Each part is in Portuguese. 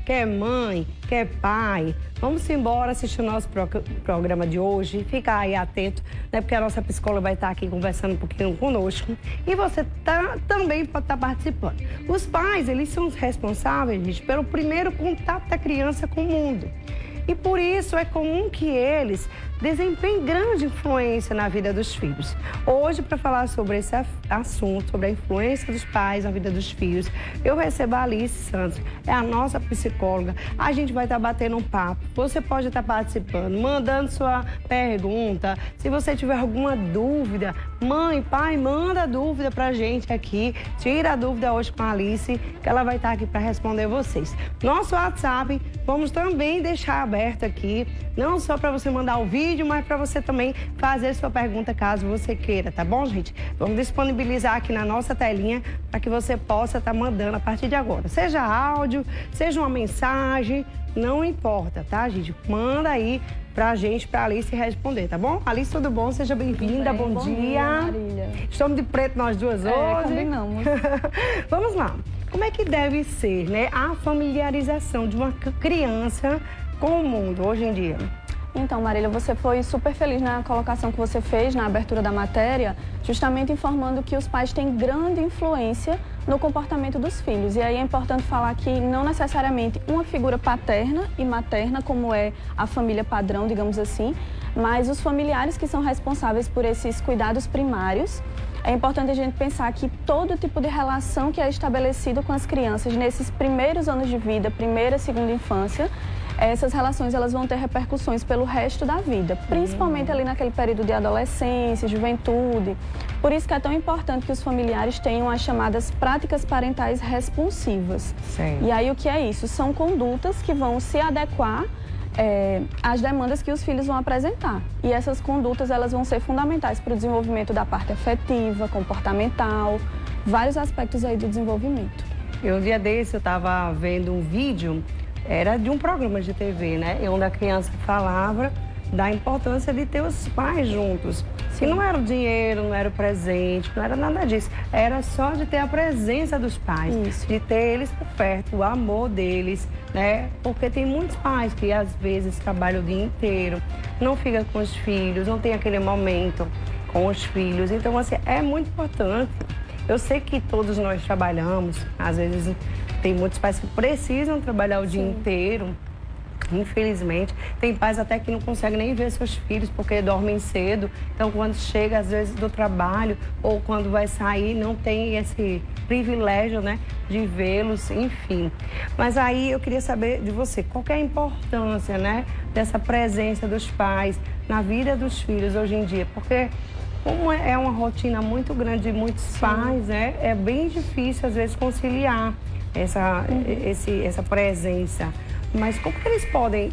quer mãe, quer pai, vamos embora assistir o nosso programa de hoje, ficar aí atento, né? Porque a nossa psicóloga vai estar aqui conversando um pouquinho conosco e você também pode estar participando. Os pais, eles são os responsáveis, gente, pelo primeiro contato da criança com o mundo. E por isso é comum que eles desempenhem grande influência na vida dos filhos. Hoje, para falar sobre esse assunto, sobre a influência dos pais na vida dos filhos, eu recebo a Alice Santos, é a nossa psicóloga. A gente vai estar batendo um papo. Você pode estar participando, mandando sua pergunta. Se você tiver alguma dúvida, mãe, pai, manda a dúvida pra gente aqui. Tira a dúvida hoje com a Alice, que ela vai estar aqui para responder vocês. Nosso WhatsApp, vamos também deixar aberto aqui, não só para você mandar o vídeo, mas para você também fazer sua pergunta caso você queira, tá bom, gente? Vamos disponibilizar aqui na nossa telinha para que você possa estar mandando a partir de agora. Seja áudio, seja uma mensagem, não importa, tá, gente? Manda aí pra gente, pra Alice responder, tá bom? Alice, tudo bom? Seja bem-vinda, bom dia. Marília. Estamos de preto nós duas hoje. Combinamos. Vamos lá. Como é que deve ser, né, a familiarização de uma criança com o mundo hoje em dia? Então, Marília, você foi super feliz na colocação que você fez na abertura da matéria, justamente informando que os pais têm grande influência no comportamento dos filhos. E aí é importante falar que não necessariamente uma figura paterna e materna, como é a família padrão, digamos assim, mas os familiares que são responsáveis por esses cuidados primários. É importante a gente pensar que todo tipo de relação que é estabelecido com as crianças nesses primeiros anos de vida, primeira e segunda infância, essas relações elas vão ter repercussões pelo resto da vida, principalmente ali naquele período de adolescência, juventude. Por isso que é tão importante que os familiares tenham as chamadas práticas parentais responsivas. Sim. E aí o que é isso? São condutas que vão se adequar às demandas que os filhos vão apresentar. E essas condutas elas vão ser fundamentais para o desenvolvimento da parte afetiva, comportamental, vários aspectos aí do desenvolvimento. Um dia desse eu estava vendo um vídeo, era de um programa de TV, né? Onde a criança falava da importância de ter os pais juntos. Sim. E não era o dinheiro, não era o presente, não era nada disso. Era só de ter a presença dos pais, Isso. de ter eles por perto, o amor deles, né? Porque tem muitos pais que às vezes trabalham o dia inteiro, não ficam com os filhos, não tem aquele momento com os filhos. Então, assim, é muito importante. Eu sei que todos nós trabalhamos, às vezes tem muitos pais que precisam trabalhar o dia inteiro, infelizmente. Tem pais até que não conseguem nem ver seus filhos porque dormem cedo. Então, quando chega, às vezes, do trabalho ou quando vai sair, não tem esse privilégio, né, de vê-los, enfim. Mas aí eu queria saber de você, qual que é a importância, né, dessa presença dos pais na vida dos filhos hoje em dia? Porque como é uma rotina muito grande de muitos pais, né, é bem difícil, às vezes, conciliar essa presença. Mas como que eles podem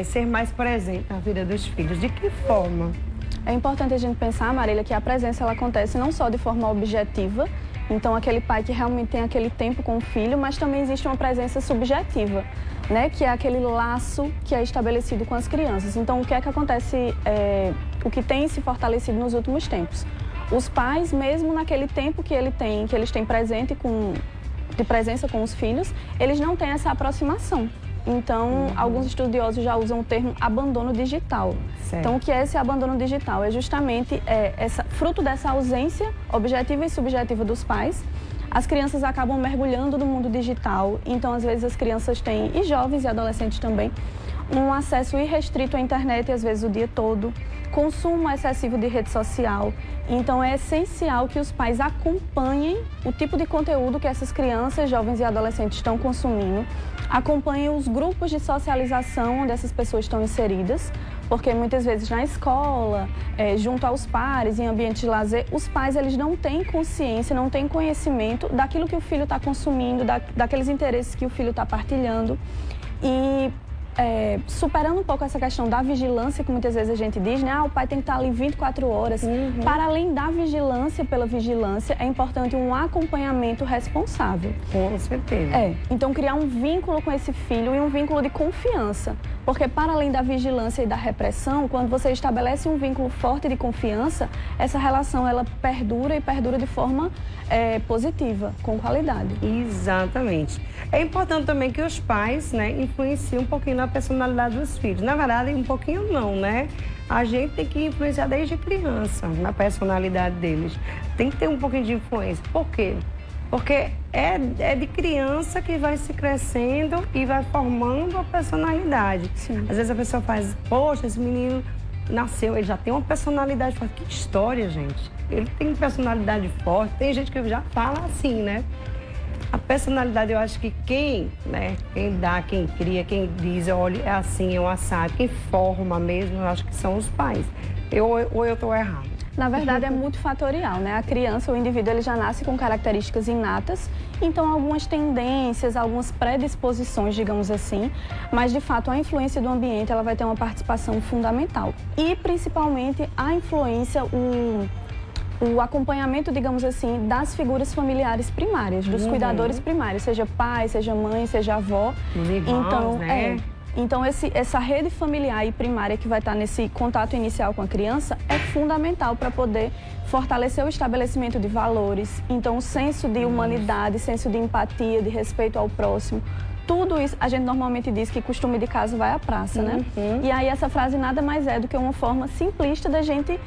ser mais presentes na vida dos filhos? De que forma? É importante a gente pensar, Marília, que a presença ela acontece não só de forma objetiva, então aquele pai que realmente tem aquele tempo com o filho, mas também existe uma presença subjetiva, né? Que é aquele laço que é estabelecido com as crianças. Então, o que é que acontece, o que tem se fortalecido nos últimos tempos? Os pais, mesmo naquele tempo que eles têm de presença com os filhos, eles não têm essa aproximação. Então, alguns estudiosos já usam o termo abandono digital. Certo. Então, o que é esse abandono digital? É justamente fruto dessa ausência objetiva e subjetiva dos pais. As crianças acabam mergulhando no mundo digital, então, às vezes, as crianças têm, e jovens e adolescentes também, um acesso irrestrito à internet, às vezes, o dia todo, consumo excessivo de rede social. Então, é essencial que os pais acompanhem o tipo de conteúdo que essas crianças, jovens e adolescentes estão consumindo, acompanhem os grupos de socialização onde essas pessoas estão inseridas, porque muitas vezes na escola, junto aos pares, em ambientes de lazer, os pais eles não têm consciência, não têm conhecimento daquilo que o filho está consumindo, daqueles interesses que o filho está partilhando. E superando um pouco essa questão da vigilância, que muitas vezes a gente diz, né? O pai tem que estar ali 24 horas. Para além da vigilância pela vigilância, é importante um acompanhamento responsável. Com certeza. Então criar um vínculo com esse filho e um vínculo de confiança. Porque para além da vigilância e da repressão, quando você estabelece um vínculo forte de confiança, essa relação ela perdura e perdura de forma positiva, com qualidade. Exatamente. É importante também que os pais, né, influenciem um pouquinho na personalidade dos filhos. Na verdade, um pouquinho não, né? A gente tem que influenciar desde criança na personalidade deles. Tem que ter um pouquinho de influência. Por quê? Porque é de criança que vai se crescendo e vai formando a personalidade. Sim. Às vezes a pessoa faz, poxa, esse menino nasceu, ele já tem uma personalidade forte. Que história, gente. Ele tem personalidade forte. Tem gente que já fala assim, né? A personalidade, eu acho que quem dá, quem cria, quem diz, olha, é assim, é um assado, quem forma mesmo, eu acho que são os pais. Ou eu estou errado. Na verdade, é multifatorial, né? A criança, o indivíduo, ele já nasce com características inatas, então algumas tendências, algumas predisposições, digamos assim, mas de fato a influência do ambiente, ela vai ter uma participação fundamental. E principalmente a influência, o acompanhamento, digamos assim, das figuras familiares primárias, dos cuidadores primários, seja pai, seja mãe, seja avó. Os irmãos, então, né? Então, essa rede familiar e primária que vai estar nesse contato inicial com a criança é fundamental para poder fortalecer o estabelecimento de valores. Então, o senso de humanidade, senso de empatia, de respeito ao próximo. Tudo isso, a gente normalmente diz que costume de casa vai à praça, né? E aí essa frase nada mais é do que uma forma simplista da gente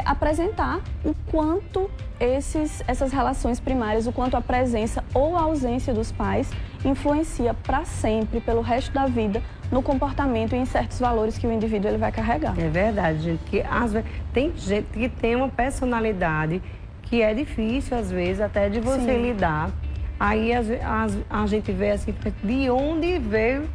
apresentar o quanto essas relações primárias, o quanto a presença ou a ausência dos pais influencia para sempre, pelo resto da vida, no comportamento e em certos valores que o indivíduo ele vai carregar. É verdade, gente. Que, às vezes, tem gente que tem uma personalidade que é difícil, às vezes, até de você lidar. Aí a gente vê assim, de onde veio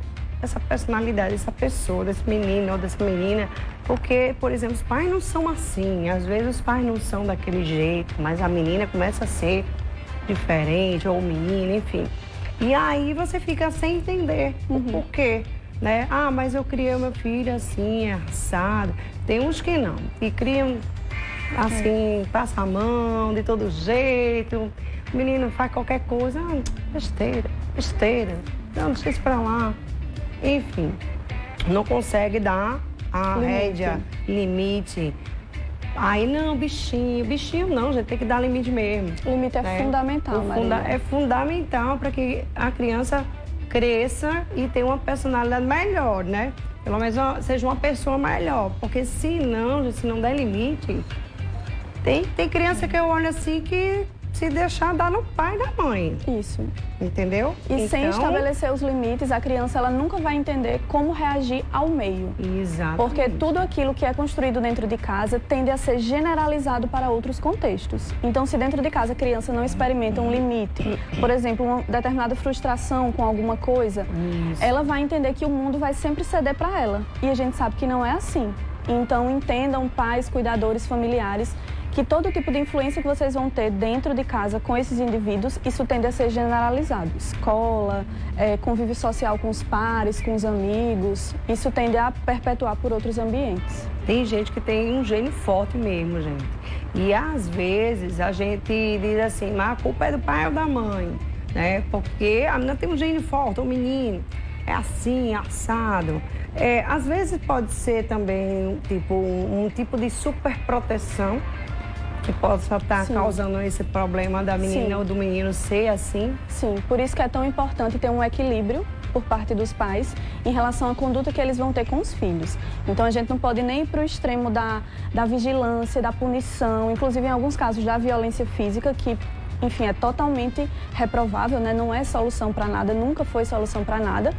essa personalidade, dessa pessoa, desse menino ou dessa menina. Porque, por exemplo, os pais não são assim. Às vezes os pais não são daquele jeito, mas a menina começa a ser diferente, ou o menino, enfim. E aí você fica sem entender o porquê, né? Ah, mas eu criei o meu filho assim, assado. Tem uns que não, que criam assim, passa a mão de todo jeito. O menino faz qualquer coisa, besteira, não, deixa isso pra lá. Enfim, não consegue dar a rédea, limite. Aí não, bichinho não, gente, tem que dar limite mesmo. O limite é fundamental, Maria. É fundamental para que a criança cresça e tenha uma personalidade melhor, né? Pelo menos seja uma pessoa melhor, porque se não der limite, tem criança que eu olho assim que se deixar dar no pai e na mãe. Isso. Entendeu? E sem estabelecer os limites, a criança ela nunca vai entender como reagir ao meio. Exato. Porque tudo aquilo que é construído dentro de casa tende a ser generalizado para outros contextos. Então, se dentro de casa a criança não experimenta um limite, por exemplo, uma determinada frustração com alguma coisa, ela vai entender que o mundo vai sempre ceder para ela. E a gente sabe que não é assim. Então, entendam, pais, cuidadores, familiares, que todo tipo de influência que vocês vão ter dentro de casa com esses indivíduos, isso tende a ser generalizado. Escola, convívio social com os pares, com os amigos, isso tende a perpetuar por outros ambientes. Tem gente que tem um gênio forte mesmo, gente. E às vezes a gente diz assim, mas a culpa é do pai ou da mãe, né? Porque a menina tem um gênio forte, o menino é assim, assado. Às vezes pode ser também um tipo de superproteção, que possa estar causando esse problema da menina ou do menino ser assim. Sim, por isso que é tão importante ter um equilíbrio por parte dos pais em relação à conduta que eles vão ter com os filhos. Então a gente não pode nem ir para o extremo da vigilância, da punição, inclusive em alguns casos da violência física, que, enfim, é totalmente reprovável, né? Não é solução para nada, nunca foi solução para nada.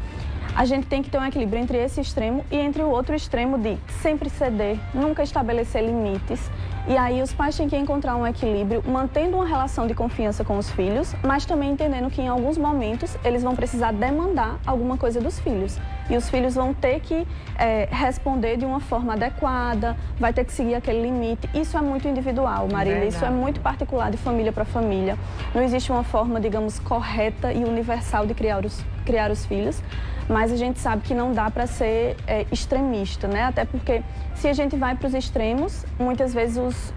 A gente tem que ter um equilíbrio entre esse extremo e entre o outro extremo de sempre ceder, nunca estabelecer limites. E aí os pais têm que encontrar um equilíbrio, mantendo uma relação de confiança com os filhos, mas também entendendo que em alguns momentos eles vão precisar demandar alguma coisa dos filhos. E os filhos vão ter que responder de uma forma adequada, vai ter que seguir aquele limite. Isso é muito individual, Marília, isso é muito particular de família para família. Não existe uma forma, digamos, correta e universal de criar os filhos, mas a gente sabe que não dá para ser extremista, né? Até porque se a gente vai para os extremos, muitas vezes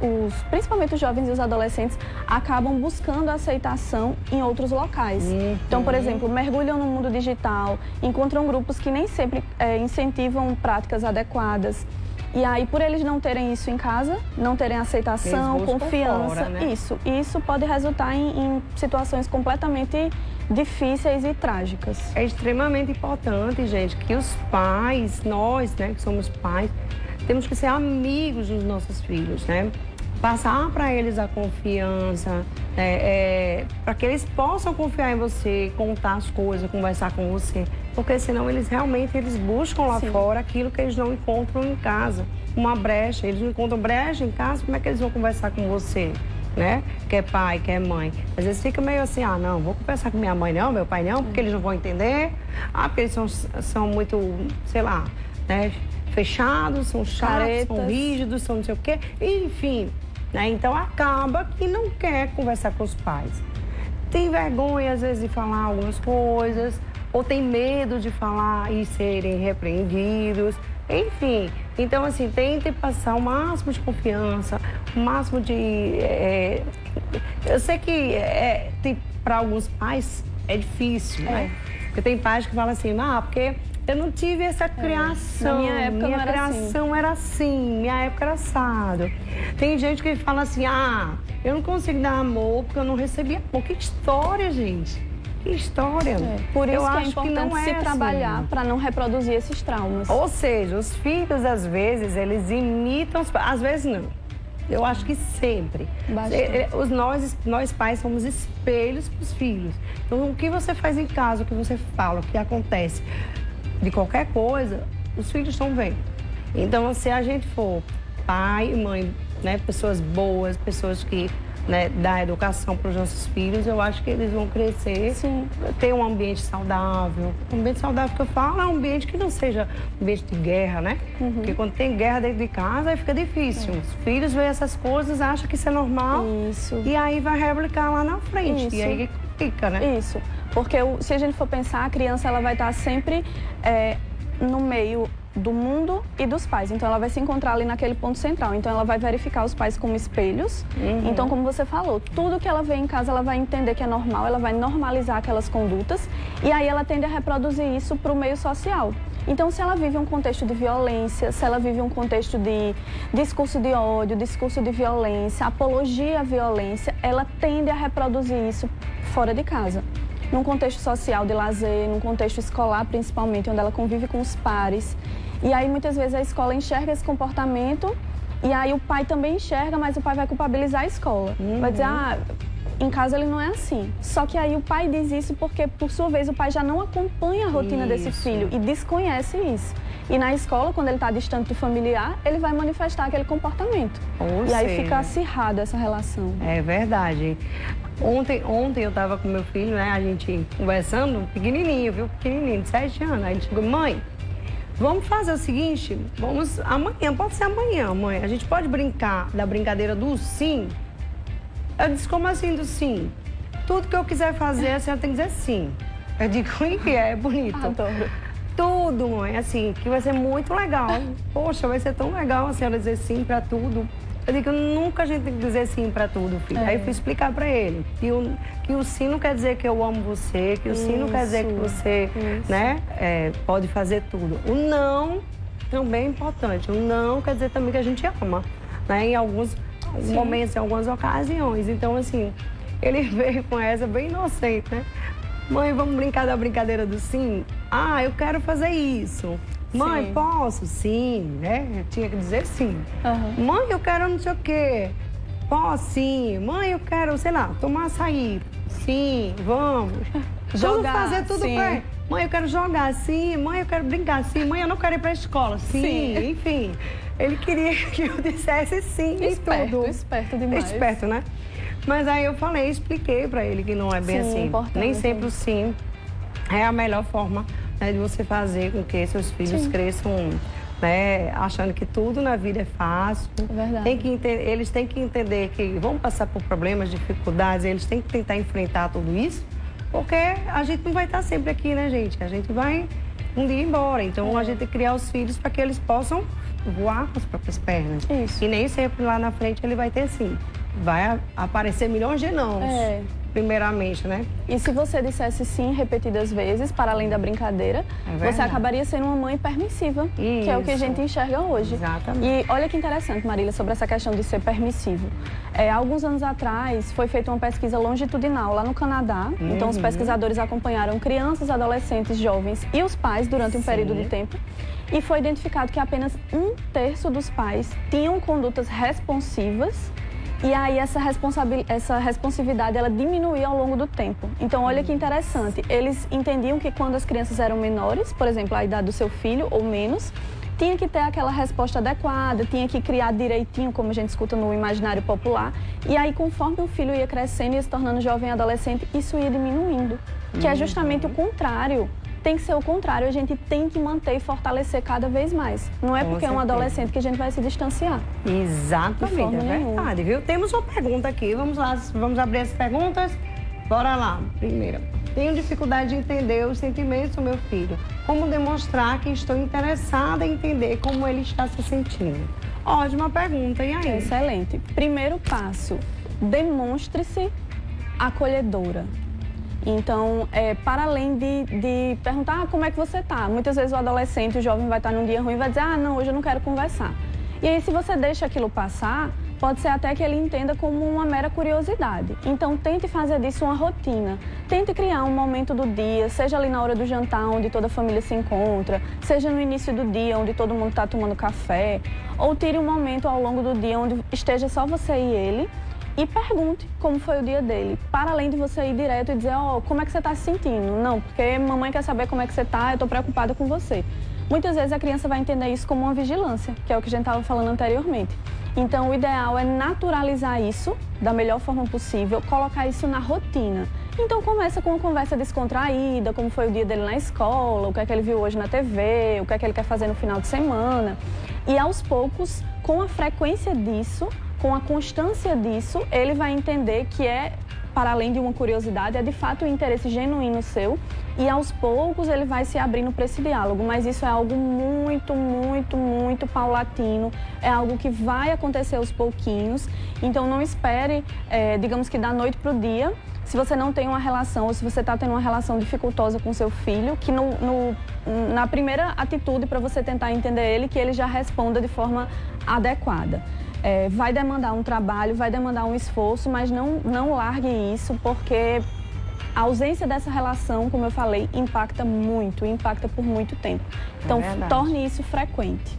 principalmente os jovens e os adolescentes acabam buscando aceitação em outros locais. Então, por exemplo, mergulham no mundo digital, encontram grupos que nem sempre incentivam práticas adequadas. E aí, por eles não terem isso em casa, não terem aceitação, confiança, fora, né? Isso pode resultar em situações completamente difíceis e trágicas. É extremamente importante, gente, que os pais, nós, né, que somos pais, temos que ser amigos dos nossos filhos, né? Passar para eles a confiança, para que eles possam confiar em você, contar as coisas, conversar com você. Porque senão eles buscam lá fora aquilo que eles não encontram em casa. Uma brecha, eles não encontram brecha em casa, como é que eles vão conversar com você? Né? Que é pai, que é mãe. Às vezes fica meio assim, não, vou conversar com minha mãe não, meu pai não, porque eles não vão entender. Porque eles são muito, sei lá, né? Fechados, são chatos, caretas, são rígidos, são não sei o quê. Enfim, né? Então acaba que não quer conversar com os pais. Tem vergonha, às vezes, de falar algumas coisas, ou tem medo de falar e serem repreendidos. Enfim, então assim, tente passar o máximo de confiança, o máximo de... eu sei que para alguns pais é difícil, né? Porque tem pais que falam assim, porque eu não tive essa criação. Na minha época minha criação era assim, minha época era assado. Tem gente que fala assim, eu não consigo dar amor porque eu não recebi amor. Que história, gente! Que história! Por isso que é importante se trabalhar para não reproduzir esses traumas. Ou seja, os filhos, às vezes, eles imitam os pais. Às vezes, não. Eu acho que sempre. Nós pais somos espelhos para os filhos. Então, o que você faz em casa, o que você fala, o que acontece de qualquer coisa, os filhos estão vendo. Então, se a gente for pai e mãe, né, pessoas boas, pessoas que dão educação para os nossos filhos, eu acho que eles vão crescer, ter um ambiente saudável. Um ambiente saudável que eu falo é um ambiente que não seja um ambiente de guerra, né? Porque quando tem guerra dentro de casa, aí fica difícil. Os filhos veem essas coisas, acham que isso é normal. E aí vai replicar lá na frente. E aí fica, né? Isso. Porque se a gente for pensar, a criança ela vai estar sempre no meio do mundo e dos pais. Então, ela vai se encontrar ali naquele ponto central. Então, ela vai verificar os pais como espelhos. Então, como você falou, tudo que ela vê em casa, ela vai entender que é normal, ela vai normalizar aquelas condutas e aí ela tende a reproduzir isso para o meio social. Então, se ela vive um contexto de violência, se ela vive um contexto de discurso de ódio, discurso de violência, apologia à violência, ela tende a reproduzir isso fora de casa. Num contexto social de lazer, num contexto escolar principalmente, onde ela convive com os pares. E aí muitas vezes a escola enxerga esse comportamento e aí o pai também enxerga, mas o pai vai culpabilizar a escola. Vai dizer, em casa ele não é assim. Só que aí o pai diz isso porque, por sua vez, o pai já não acompanha a rotina desse filho e desconhece isso. E na escola, quando ele está distante do familiar, ele vai manifestar aquele comportamento. Aí fica acirrada essa relação. É verdade. Ontem eu estava com meu filho, né? A gente conversando, pequenininho, viu? Pequenininho, de 7 anos. Aí ele chegou, mãe, vamos fazer o seguinte, vamos amanhã, pode ser amanhã, mãe. A gente pode brincar da brincadeira do sim? Eu disse, como assim do sim? Tudo que eu quiser fazer, a senhora tem que dizer sim. Eu digo, é bonito. Adoro. Tudo, mãe, assim, que vai ser muito legal. Poxa, vai ser tão legal a senhora dizer sim para tudo. Eu digo, nunca a gente tem que dizer sim para tudo, filho. Aí eu fui explicar para ele que o sim não quer dizer que eu amo você, que o sim não quer dizer que você, né, pode fazer tudo. O não também é importante. O não quer dizer também que a gente ama, né, em alguns momentos, em algumas ocasiões. Então, assim, ele veio com essa bem inocente, né? Mãe, vamos brincar da brincadeira do sim? Eu quero fazer isso. Mãe, posso? Sim, né? Eu tinha que dizer sim. Mãe, eu quero não sei o quê. Posso? Sim. Mãe, eu quero, sei lá, tomar açaí. Sim, vamos. Jogar, fazer tudo Mãe, eu quero jogar assim, mãe, eu quero brincar assim, mãe, eu não quero ir para a escola. Sim, enfim. Ele queria que eu dissesse sim em tudo. Esperto demais. Esperto, né? Mas aí eu falei, expliquei para ele que não é bem assim. Nem sempre o sim é a melhor forma, né, de você fazer com que seus filhos cresçam, né, achando que tudo na vida é fácil. É verdade. Eles têm que entender que vão passar por problemas, dificuldades, eles têm que tentar enfrentar tudo isso, porque a gente não vai estar sempre aqui, né, gente? A gente vai um dia embora. Então a gente tem que criar os filhos para que eles possam voar com as próprias pernas. Isso. E nem sempre lá na frente ele vai ter sim. Vai aparecer milhões de nãos, primeiramente, né? E se você dissesse sim repetidas vezes, para além da brincadeira, você acabaria sendo uma mãe permissiva, que é o que a gente enxerga hoje. Exatamente. E olha que interessante, Marília, sobre essa questão de ser permissivo. Há alguns anos atrás, foi feita uma pesquisa longitudinal lá no Canadá. Então, os pesquisadores acompanharam crianças, adolescentes, jovens e os pais durante um período de tempo. E foi identificado que apenas 1/3 dos pais tinham condutas responsivas. E aí essa responsividade, ela diminuía ao longo do tempo. Então, olha que interessante. Eles entendiam que quando as crianças eram menores, por exemplo, a idade do seu filho ou menos, tinha que ter aquela resposta adequada, tinha que criar direitinho, como a gente escuta no imaginário popular. E aí, conforme o filho ia crescendo e se tornando jovem e adolescente, isso ia diminuindo. Que é justamente o contrário. Tem que ser o contrário, a gente tem que manter e fortalecer cada vez mais. Não é porque é um adolescente que a gente vai se distanciar. Exatamente, é verdade, viu? Temos uma pergunta aqui, vamos lá, vamos abrir as perguntas. Bora lá, primeira. Tenho dificuldade de entender os sentimentos do meu filho. Como demonstrar que estou interessada em entender como ele está se sentindo? Ótima pergunta, e aí? Excelente. Primeiro passo, demonstre-se acolhedora. Então, para além de perguntar como é que você está, muitas vezes o adolescente, o jovem vai estar num dia ruim e vai dizer, não, hoje eu não quero conversar. E aí, se você deixa aquilo passar, pode ser até que ele entenda como uma mera curiosidade. Então, tente fazer disso uma rotina. Tente criar um momento do dia, seja ali na hora do jantar, onde toda a família se encontra, seja no início do dia, onde todo mundo está tomando café, ou tire um momento ao longo do dia onde esteja só você e ele, e pergunte como foi o dia dele, para além de você ir direto e dizer, como é que você está se sentindo? Não, porque mamãe quer saber como é que você está, eu estou preocupada com você. Muitas vezes a criança vai entender isso como uma vigilância, que é o que a gente estava falando anteriormente. Então, o ideal é naturalizar isso da melhor forma possível, colocar isso na rotina. Então, começa com uma conversa descontraída, como foi o dia dele na escola, o que é que ele viu hoje na TV, o que é que ele quer fazer no final de semana. E, aos poucos, com a frequência disso, com a constância disso, ele vai entender que para além de uma curiosidade, é de fato um interesse genuíno seu e aos poucos ele vai se abrindo para esse diálogo. Mas isso é algo muito, muito, muito paulatino, é algo que vai acontecer aos pouquinhos. Então não espere, digamos que da noite para o dia, se você não tem uma relação ou se você está tendo uma relação dificultosa com seu filho, que na primeira atitude para você tentar entender ele, que ele já responda de forma adequada. Vai demandar um trabalho, vai demandar um esforço, mas não largue isso, porque a ausência dessa relação, como eu falei, impacta muito, impacta por muito tempo. Então, torne isso frequente.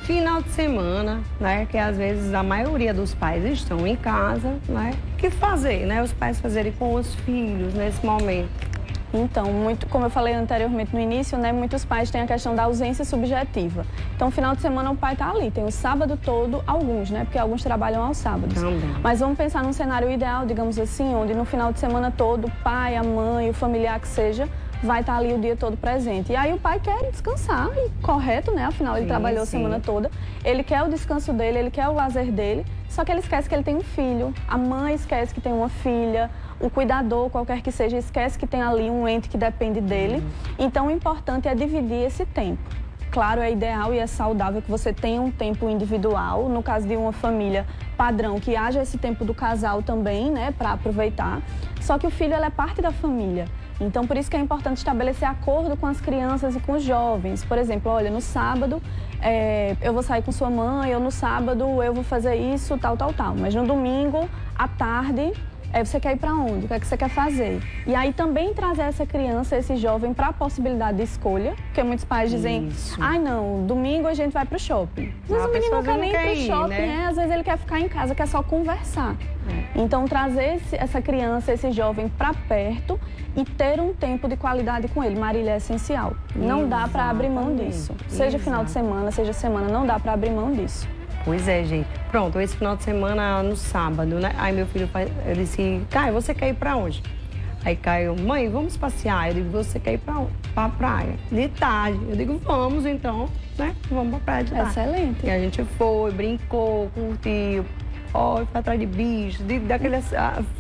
Final de semana, né, que às vezes a maioria dos pais estão em casa, né? O que fazer, né? Os pais fazerem com os filhos nesse momento. Então, como eu falei anteriormente no início, né, muitos pais têm a questão da ausência subjetiva. Então, final de semana o pai está ali, tem o sábado todo, alguns, né, porque alguns trabalham aos sábados. Também. Mas vamos pensar num cenário ideal, digamos assim, onde no final de semana todo o pai, a mãe, o familiar que seja, vai estar ali o dia todo presente. E aí o pai quer descansar, e correto, né, afinal ele trabalhou a semana toda, ele quer o descanso dele, ele quer o lazer dele, só que ele esquece que ele tem um filho, a mãe esquece que tem uma filha, o cuidador, qualquer que seja, esquece que tem ali um ente que depende dele. Então, o importante é dividir esse tempo. Claro, é ideal e é saudável que você tenha um tempo individual, no caso de uma família padrão, que haja esse tempo do casal também, né, para aproveitar. Só que o filho, ele é parte da família. Então, por isso que é importante estabelecer acordo com as crianças e com os jovens. Por exemplo, olha, no sábado eu vou sair com sua mãe, ou no sábado eu vou fazer isso, tal. Mas no domingo, à tarde, Você quer ir para onde? O que é que você quer fazer? E aí também trazer essa criança, esse jovem, para a possibilidade de escolha, porque muitos pais dizem, ai não, domingo a gente vai para o shopping. Às vezes o menino não quer nem ir para o shopping, né? Às vezes ele quer ficar em casa, quer só conversar. Então trazer essa criança, esse jovem para perto e ter um tempo de qualidade com ele, Marília, é essencial. Não dá para abrir mão disso. Seja final de semana, seja semana, não dá para abrir mão disso. Pois é, gente. Pronto, esse final de semana, no sábado, né? Aí meu filho, ele disse, Caio, você quer ir pra onde? Aí Caio, mãe, vamos passear. Eu digo, você quer ir pra praia? De tarde. Eu digo, vamos então, né? Vamos pra praia de tarde. Excelente. E a gente foi, brincou, curtiu. Foi atrás de bichos,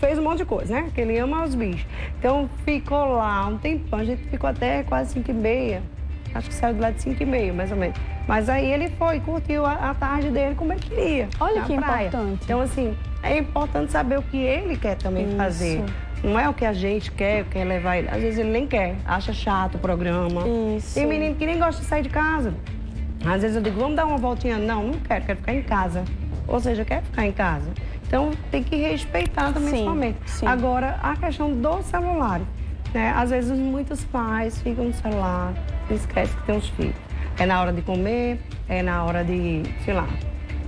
fez um monte de coisa, né? Porque ele ama os bichos. Então ficou lá um tempão, a gente ficou até quase 5h30. Acho que saiu de lá de 5h30, mais ou menos. Mas aí ele foi, curtiu a tarde dele como ele queria. Olha que importante. Então, assim, é importante saber o que ele quer também fazer. Não é o que a gente quer levar ele. Às vezes ele nem quer, acha chato o programa. Tem menino que nem gosta de sair de casa. Às vezes eu digo, vamos dar uma voltinha. Não, não quero ficar em casa. Ou seja, quer ficar em casa. Então, tem que respeitar também esse momento. Agora, a questão do celular, né? Às vezes, muitos pais ficam no celular, esquecem que tem os filhos. É na hora de comer, é na hora de, sei lá,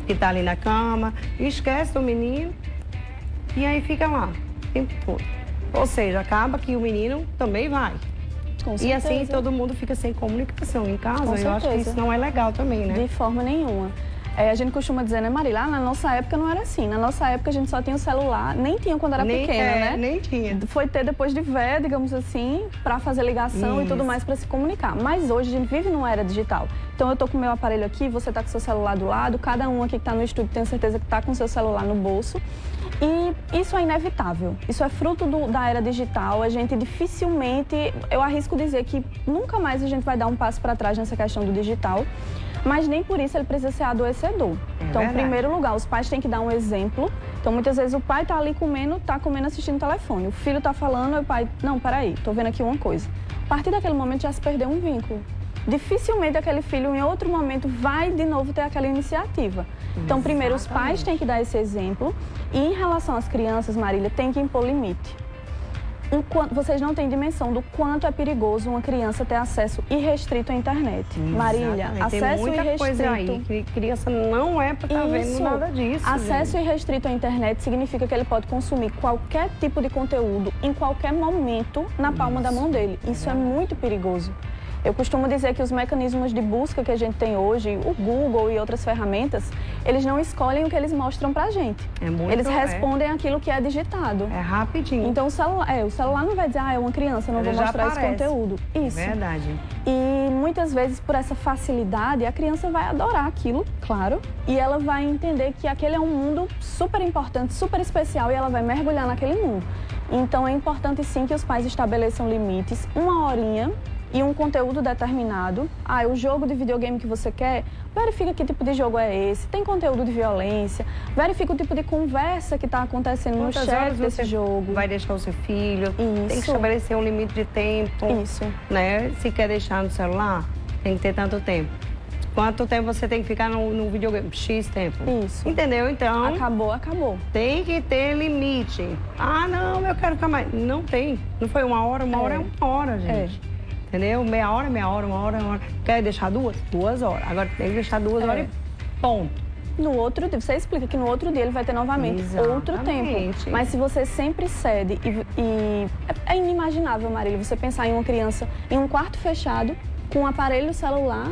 que tá ali na cama, esquece do menino e aí fica lá o tempo todo. Ou seja, acaba que o menino também vai. E assim todo mundo fica sem comunicação em casa. Eu acho que isso não é legal também, né? De forma nenhuma. A gente costuma dizer, né, Marília? Na nossa época não era assim. Na nossa época a gente só tinha o celular, nem tinha quando era pequeno, né? Nem tinha. Foi ter depois de velho, digamos assim, para fazer ligação e tudo mais para se comunicar. Mas hoje a gente vive numa era digital. Então eu tô com o meu aparelho aqui, você tá com o seu celular do lado, cada um aqui que tá no estúdio tenho certeza que tá com o seu celular no bolso. E isso é inevitável. Isso é fruto da era digital. A gente dificilmente, eu arrisco dizer que nunca mais a gente vai dar um passo para trás nessa questão do digital. Mas nem por isso ele precisa ser adoecedor. Então, em primeiro lugar, os pais têm que dar um exemplo. Então, muitas vezes o pai tá ali comendo assistindo o telefone. O filho tá falando, e o pai, não, peraí, tô vendo aqui uma coisa. A partir daquele momento já se perdeu um vínculo. Dificilmente aquele filho, em outro momento, vai de novo ter aquela iniciativa. Então, primeiro, os pais têm que dar esse exemplo. E em relação às crianças, Marília, tem que impor limite. Vocês não têm dimensão do quanto é perigoso uma criança ter acesso irrestrito à internet. Marília, acesso tem muita coisa aí, que criança não é para estar vendo nada disso. Acesso irrestrito à internet significa que ele pode consumir qualquer tipo de conteúdo em qualquer momento na palma da mão dele. Isso é muito perigoso. Eu costumo dizer que os mecanismos de busca que a gente tem hoje, o Google e outras ferramentas, eles não escolhem o que eles mostram pra gente. Eles respondem aquilo que é digitado. É rapidinho. Então o celular não vai dizer, é uma criança, não vou mostrar esse conteúdo. Isso. É verdade. E muitas vezes, por essa facilidade, a criança vai adorar aquilo, claro, e ela vai entender que aquele é um mundo super importante, super especial, e ela vai mergulhar naquele mundo. Então é importante sim que os pais estabeleçam limites, uma horinha, e um conteúdo determinado. O jogo de videogame que você quer, verifica que tipo de jogo é esse, tem conteúdo de violência, verifica o tipo de conversa que está acontecendo no chat desse jogo. Vai deixar o seu filho, tem que estabelecer um limite de tempo. Né? Se quer deixar no celular, tem que ter tanto tempo. Quanto tempo você tem que ficar no videogame? X tempo. Isso. Entendeu? Então... Acabou. Tem que ter limite. Não, eu quero ficar mais. Não tem. Não foi uma hora é uma hora, gente. Entendeu? Meia hora, uma hora. Quer deixar 2 horas. Agora tem que deixar 2 horas e ponto. No outro dia, você explica que no outro dia ele vai ter novamente outro tempo. Mas se você sempre cede é inimaginável, Marília, você pensar em uma criança em um quarto fechado, com um aparelho celular,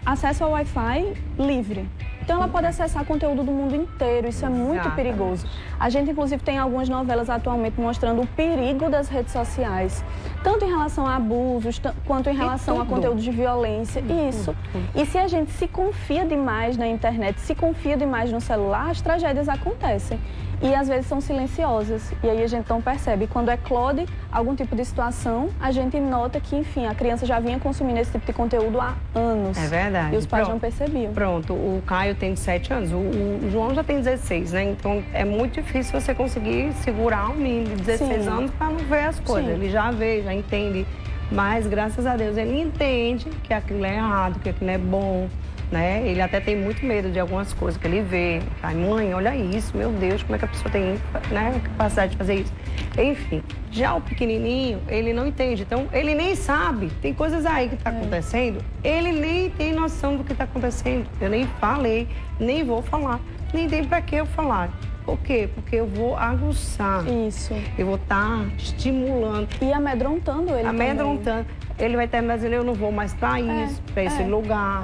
acesso ao Wi-Fi livre. Então ela pode acessar conteúdo do mundo inteiro, isso é muito perigoso. A gente inclusive tem algumas novelas atualmente mostrando o perigo das redes sociais, tanto em relação a abusos, quanto em relação a conteúdos de violência, isso. E se a gente se confia demais na internet, se confia demais no celular, as tragédias acontecem. E às vezes são silenciosas, e aí a gente não percebe. Quando eclode algum tipo de situação, a gente nota que, enfim, a criança já vinha consumindo esse tipo de conteúdo há anos. É verdade. E os pais não percebiam. Pronto, o Caio tem 7 anos, o João já tem 16, né? Então é muito difícil você conseguir segurar um menino de 16 anos para não ver as coisas. Ele já vê, já entende, mas graças a Deus ele entende que aquilo é errado, que aquilo é bom. né? Ele até tem muito medo de algumas coisas que ele vê. Ai, mãe, olha isso, meu Deus, como é que a pessoa tem, né, a capacidade de fazer isso? Enfim, já o pequenininho, ele não entende. Então, ele nem sabe. Tem coisas aí que tá acontecendo, ele nem tem noção do que tá acontecendo. Eu nem falei, nem vou falar, nem tem pra que eu falar. Por quê? Porque eu vou aguçar. Isso. Eu vou estar estimulando. E amedrontando ele Amedrontando. também. Ele vai terminar dizendo, eu não vou mais para isso, para esse lugar.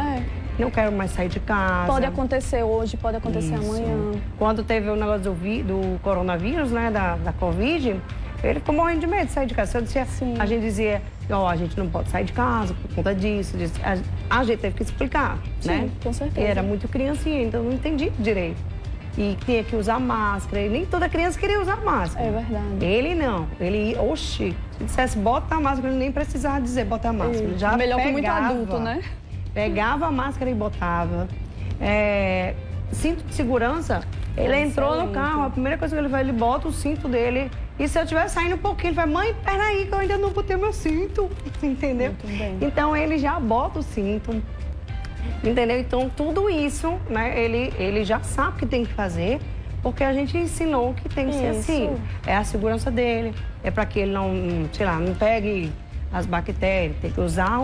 Não quero mais sair de casa. Pode acontecer hoje, pode acontecer amanhã. Quando teve o negócio do coronavírus, né, da Covid, ele ficou morrendo de medo de sair de casa. Eu dizia, a gente dizia, ó, a gente não pode sair de casa por conta disso. A gente teve que explicar, né? Com certeza. E era muito criancinha, então não entendi direito. E tinha que usar máscara. E nem toda criança queria usar máscara. É verdade. Ele não. Ele, oxi, se dissesse bota a máscara, ele nem precisava dizer bota a máscara. Ele já melhor pegava, que muito adulto, né? Pegava a máscara e botava. Cinto de segurança, ele entrou no carro, a primeira coisa que ele faz, ele bota o cinto dele. E se eu estiver saindo um pouquinho, ele vai, mãe, peraí, que eu ainda não botei meu cinto. Entendeu? Muito bem. Então ele já bota o cinto. Entendeu? Então, tudo isso, né, ele já sabe o que tem que fazer, porque a gente ensinou que tem que ser assim. É a segurança dele, é para que ele não, sei lá, não pegue as bactérias, tem que usar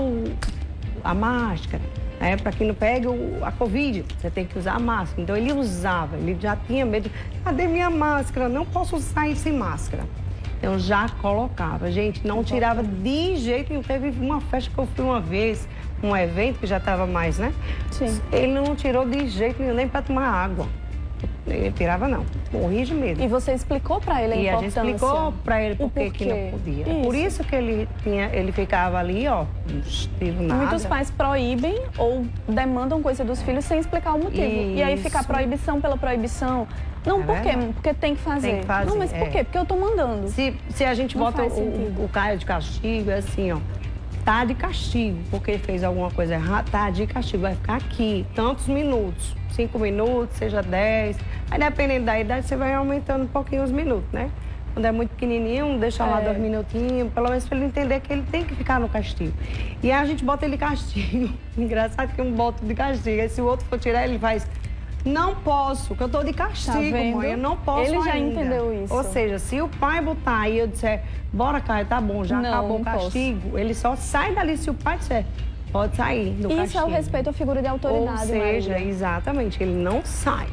a máscara, né, para que não pegue a Covid, você tem que usar a máscara. Então, ele usava, ele já tinha medo, cadê minha máscara? Não posso sair sem máscara. Então, já colocava. Gente, não tirava de jeito nenhum. Teve uma festa que eu fui uma vez, um evento que já estava mais, né? Sim. Ele não tirou de jeito nenhum, nem para tomar água. Ele tirava, não. Morria de medo. E você explicou para ele a importância? E a gente explicou para ele por que não podia. Isso. Por isso que ele ficava ali, ó, não teve nada. Muitos pais proíbem ou demandam coisa dos filhos sem explicar o motivo. Isso. E aí fica a proibição pela proibição. Não, por quê? Porque tem que fazer. Tem que fazer. Não, mas por quê? Porque eu tô mandando. Se a gente bota o cara de castigo, é assim, ó. Tá de castigo, porque fez alguma coisa errada, tá de castigo, vai ficar aqui tantos minutos, 5 minutos, seja 10, aí dependendo da idade você vai aumentando um pouquinho os minutos, né? Quando é muito pequenininho, deixa lá 2 minutinhos, pelo menos para ele entender que ele tem que ficar no castigo. E aí a gente bota ele de castigo, engraçado que um bota de castigo, aí se o outro for tirar, ele faz... Não posso, que eu tô de castigo, mãe, eu não posso Ele já ainda. entendeu isso. Ou seja, se o pai botar e eu disser, bora, cara, tá bom, já acabou o castigo, ele só sai dali se o pai disser, pode sair do castigo. Isso é o respeito à figura de autoridade, Ou seja, Marília. Exatamente, ele não sai.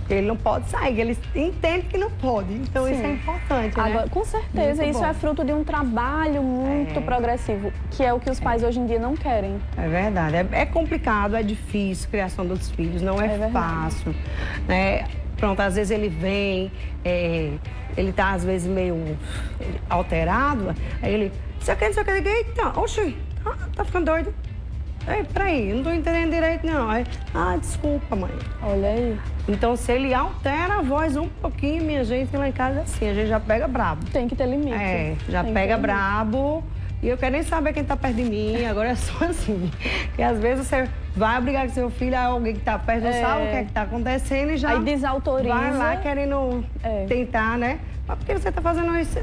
Ele não pode sair, ele entende que não pode. Então, isso é importante, né? Agora, com certeza, Muito isso bom. é fruto de um trabalho muito progressivo, que é o que os pais hoje em dia não querem. É verdade. É complicado, é difícil a criação dos filhos, não é fácil. Né? Pronto, às vezes ele vem, ele tá às vezes meio alterado, aí ele, você quer, eita, oxi, tá ficando doido. Ei, peraí, eu não tô entendendo direito, não. Aí, desculpa, mãe. Olha aí. Então, se ele altera a voz um pouquinho, minha gente, lá em casa é assim, a gente já pega brabo. Tem que ter limite. Já pega brabo. E eu quero nem saber quem tá perto de mim, agora é só assim. Porque às vezes você vai brigar com seu filho, aí alguém que tá perto não sabe o que é que tá acontecendo e já aí desautoriza. Vai lá querendo tentar, né? Mas por que você tá fazendo isso?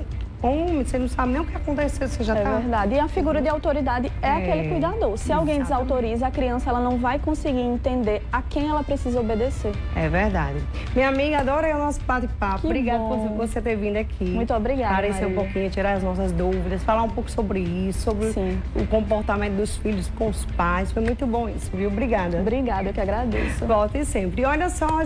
Você não sabe nem o que aconteceu, você já tá... É verdade. E a figura de autoridade é aquele cuidador. Se alguém desautoriza, a criança ela não vai conseguir entender a quem ela precisa obedecer. É verdade. Minha amiga, adorei o nosso bate-papo. Obrigada por você ter vindo aqui. Muito obrigada, Esclarecer um pouquinho, tirar as nossas dúvidas, falar um pouco sobre isso, sobre o comportamento dos filhos com os pais. Foi muito bom isso, viu? Obrigada. Obrigada, eu que agradeço. Volte sempre. E olha só, gente.